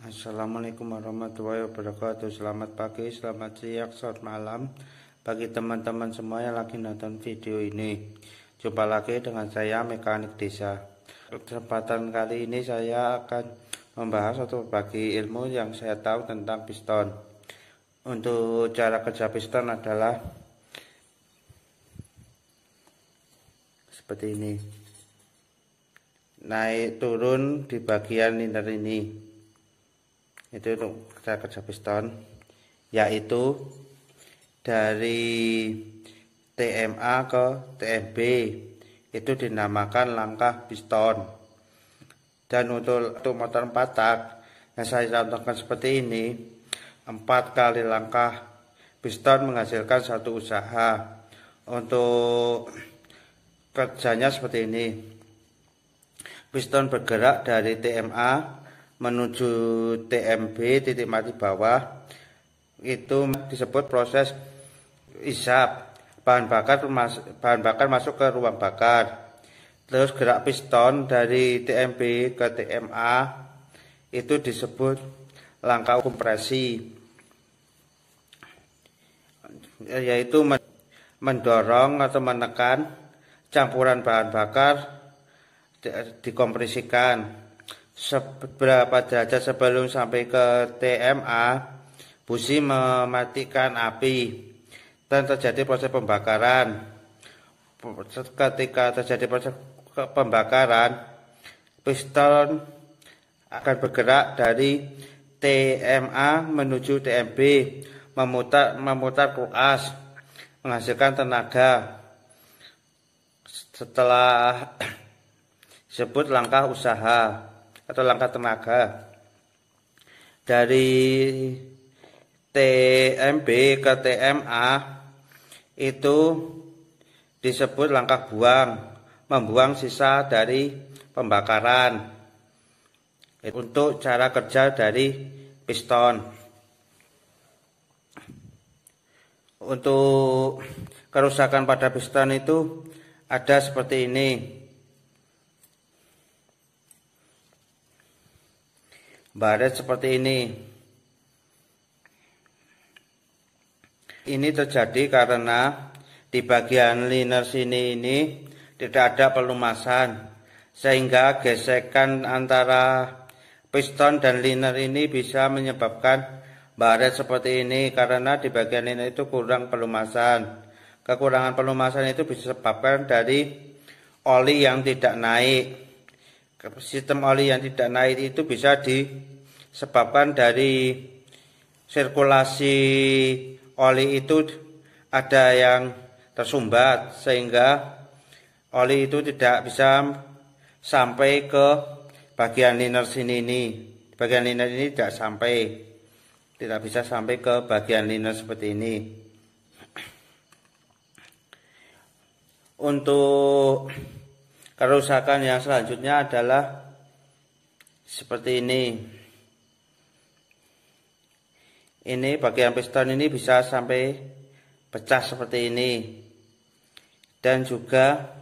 Assalamualaikum warahmatullahi wabarakatuh. Selamat pagi, selamat siang, selamat malam bagi teman-teman semua yang lagi nonton video ini. Jumpa lagi dengan saya, Mekanik Desa. Kesempatan kali ini saya akan membahas atau berbagi ilmu yang saya tahu tentang piston. Untuk cara kerja piston adalah seperti ini. Naik turun di bagian liner ini. Itu untuk cara kerja piston, yaitu dari TMA ke TMB itu dinamakan langkah piston. Dan untuk motor 4 tak yang saya contohkan seperti ini, 4 kali langkah piston menghasilkan 1 usaha. Untuk kerjanya seperti ini, piston bergerak dari TMA menuju TMB titik mati bawah, itu disebut proses isap. Bahan bakar masuk ke ruang bakar. Terus gerak piston dari TMB ke TMA itu disebut langkah kompresi, yaitu mendorong atau menekan campuran bahan bakar dikompresikan. Seberapa derajat sebelum sampai ke TMA, busi mematikan api dan terjadi proses pembakaran. Ketika terjadi proses pembakaran, piston akan bergerak dari TMA menuju TMB, memutar koas, menghasilkan tenaga. Setelah disebut langkah usaha atau langkah tenaga. Dari TMB ke TMA itu disebut langkah buang, membuang sisa dari pembakaran. Untuk cara kerja dari piston. Untuk kerusakan pada piston itu ada seperti ini. Baret seperti ini. Ini terjadi karena di bagian liner sini ini tidak ada pelumasan, sehingga gesekan antara piston dan liner ini bisa menyebabkan baret seperti ini, karena di bagian liner itu kurang pelumasan. Kekurangan pelumasan itu bisa disebabkan dari oli yang tidak naik. Sistem oli yang tidak naik itu bisa disebabkan dari sirkulasi oli itu ada yang tersumbat, sehingga oli itu tidak bisa sampai ke bagian liner sini ini. Bagian liner ini tidak bisa sampai ke bagian liner seperti ini. Untuk kerusakan yang selanjutnya adalah seperti ini. Ini bagian piston ini bisa sampai pecah seperti ini. Dan juga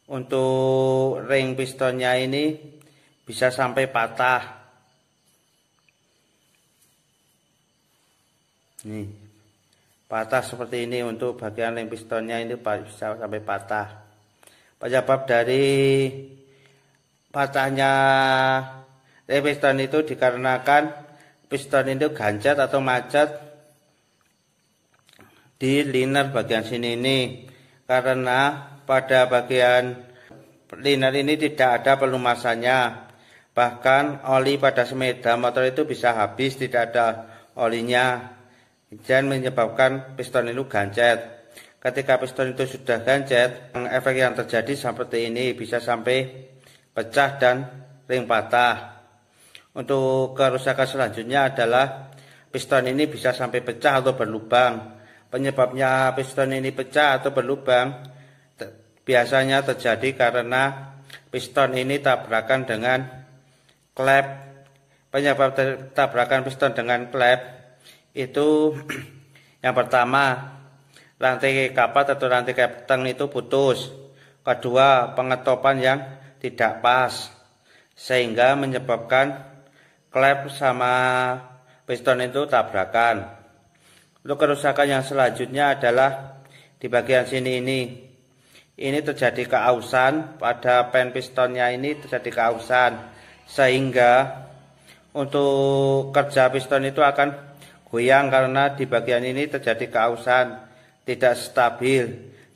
untuk ring pistonnya ini bisa sampai patah. Nih, patah seperti ini. Untuk bagian ring pistonnya ini bisa sampai patah. Penyebab dari patahnya ring piston itu dikarenakan piston itu gancet atau macet di liner bagian sini ini, karena pada bagian liner ini tidak ada pelumasannya. Bahkan oli pada semeda motor itu bisa habis, tidak ada olinya, dan menyebabkan piston itu gancet. Ketika piston itu sudah gancet, efek yang terjadi seperti ini, bisa sampai pecah dan ring patah. Untuk kerusakan selanjutnya adalah piston ini bisa sampai pecah atau berlubang. Penyebabnya piston ini pecah atau berlubang biasanya terjadi karena piston ini tabrakan dengan klep. Penyebab tabrakan piston dengan klep itu yang pertama, rantai kapat atau rantai keteng itu putus. Kedua, pengetopan yang tidak pas, sehingga menyebabkan klep sama piston itu tabrakan. Untuk kerusakan yang selanjutnya adalah di bagian sini ini. Ini terjadi keausan pada pen pistonnya, ini terjadi keausan sehingga untuk kerja piston itu akan goyang karena di bagian ini terjadi keausan, tidak stabil,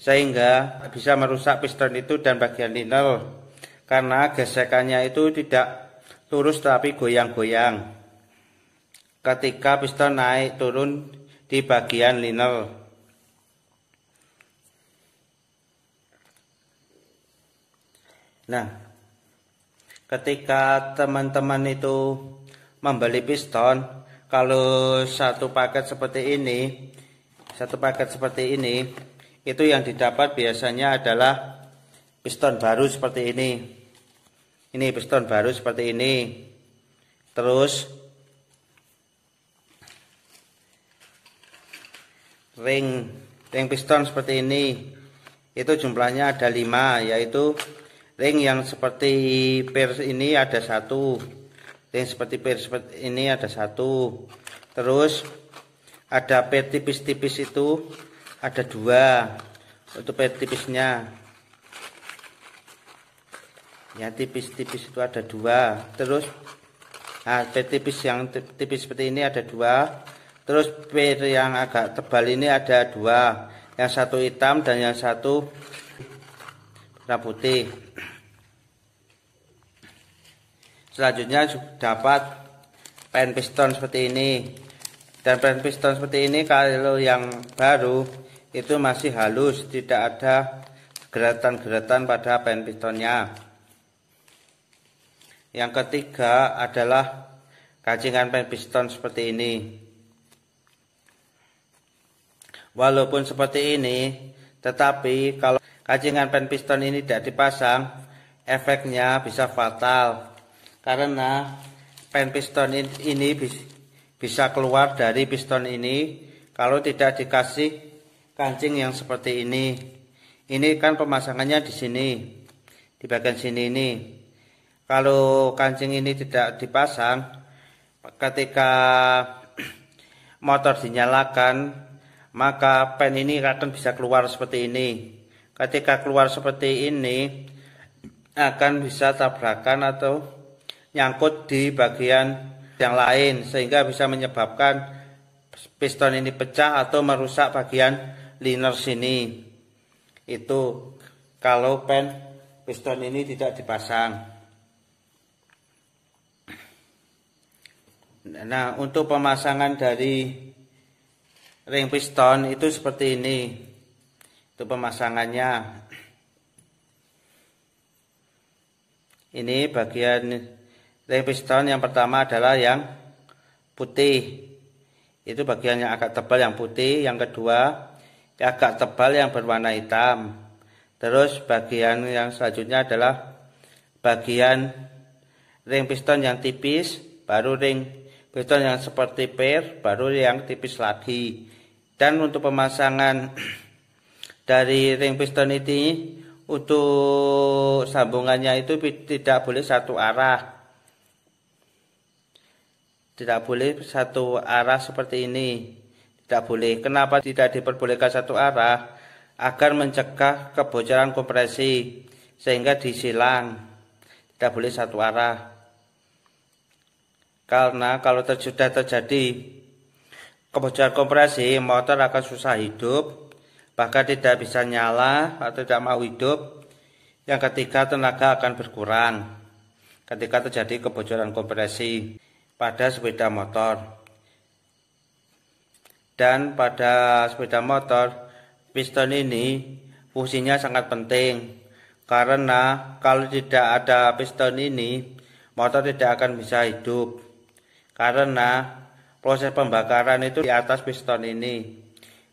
sehingga bisa merusak piston itu dan bagian liner karena gesekannya itu tidak lurus tapi goyang-goyang ketika piston naik turun di bagian liner. Nah, ketika teman-teman itu membeli piston, kalau satu paket seperti ini, itu yang didapat biasanya adalah piston baru seperti ini. Ini piston baru seperti ini. Terus ring piston seperti ini. Itu jumlahnya ada 5, yaitu ring yang seperti per ini ada 1. Ring seperti per seperti ini ada 1. Terus ada per tipis-tipis itu ada 2. Untuk per tipisnya, ya tipis-tipis itu ada 2. Terus per tipis yang tipis seperti ini ada 2. Terus per yang agak tebal ini ada 2. Yang satu hitam dan yang satu warna putih. Selanjutnya dapat pen piston seperti ini. Dan pen piston seperti ini kalau yang baru itu masih halus, tidak ada geratan-geratan pada pen pistonnya. Yang ketiga adalah kacingan pen piston seperti ini. Walaupun seperti ini, tetapi kalau kacingan pen piston ini tidak dipasang, efeknya bisa fatal. Karena pen piston ini bisa keluar dari piston ini kalau tidak dikasih kancing yang seperti ini. Ini kan pemasangannya di sini, di bagian sini ini. Kalau kancing ini tidak dipasang, ketika motor dinyalakan, maka pen ini akan bisa keluar seperti ini. Ketika keluar seperti ini, akan bisa tabrakan atau nyangkut di bagian yang lain sehingga bisa menyebabkan piston ini pecah atau merusak bagian liner sini. Itu kalau pen piston ini tidak dipasang. Nah, untuk pemasangan dari ring piston itu seperti ini. Itu pemasangannya. Ini bagian ring piston yang pertama adalah yang putih. Itu bagian yang agak tebal yang putih. Yang kedua yang agak tebal yang berwarna hitam. Terus bagian yang selanjutnya adalah bagian ring piston yang tipis, baru ring piston yang seperti per, baru yang tipis lagi. Dan untuk pemasangan dari ring piston ini, untuk sambungannya itu tidak boleh satu arah. Tidak boleh satu arah seperti ini. Tidak boleh. Kenapa tidak diperbolehkan satu arah? Agar mencegah kebocoran kompresi sehingga disilang. Tidak boleh satu arah. Karena kalau sudah terjadi kebocoran kompresi, motor akan susah hidup, bahkan tidak bisa nyala atau tidak mau hidup. Yang ketiga, tenaga akan berkurang ketika terjadi kebocoran kompresi pada sepeda motor. Dan pada sepeda motor, piston ini fungsinya sangat penting. Karena kalau tidak ada piston ini, motor tidak akan bisa hidup. Karena proses pembakaran itu di atas piston ini.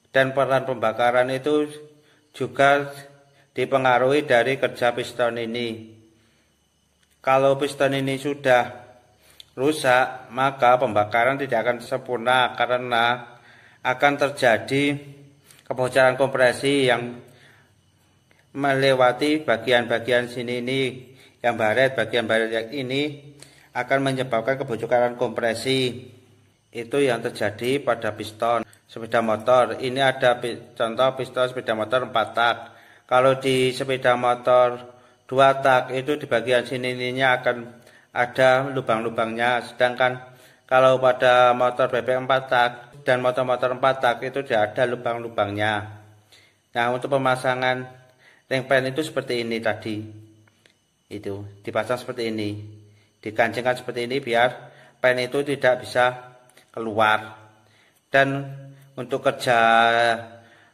Dan peran pembakaran itu juga dipengaruhi dari kerja piston ini. Kalau piston ini sudah rusak, maka pembakaran tidak akan sempurna karena akan terjadi kebocoran kompresi yang melewati bagian-bagian sini ini, yang baret, bagian baret yang ini akan menyebabkan kebocoran kompresi. Itu yang terjadi pada piston sepeda motor. Ini ada contoh piston sepeda motor 4 tak. Kalau di sepeda motor 2 tak itu di bagian sininya akan ada lubang-lubangnya. Sedangkan kalau pada motor bebek 4 tak dan motor-motor 4 tak itu tidak ada lubang-lubangnya. Nah, untuk pemasangan ring pen itu seperti ini tadi. Itu dipasang seperti ini. Dikancingkan seperti ini biar pen itu tidak bisa keluar. Dan untuk kerja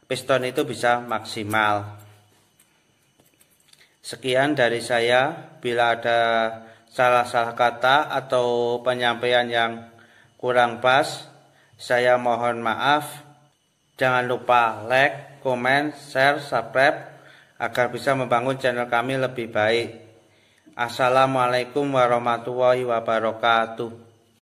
piston itu bisa maksimal. Sekian dari saya. Bila ada salah-salah kata atau penyampaian yang kurang pas, saya mohon maaf. Jangan lupa like, komen, share, subscribe agar bisa membangun channel kami lebih baik. Assalamualaikum warahmatullahi wabarakatuh.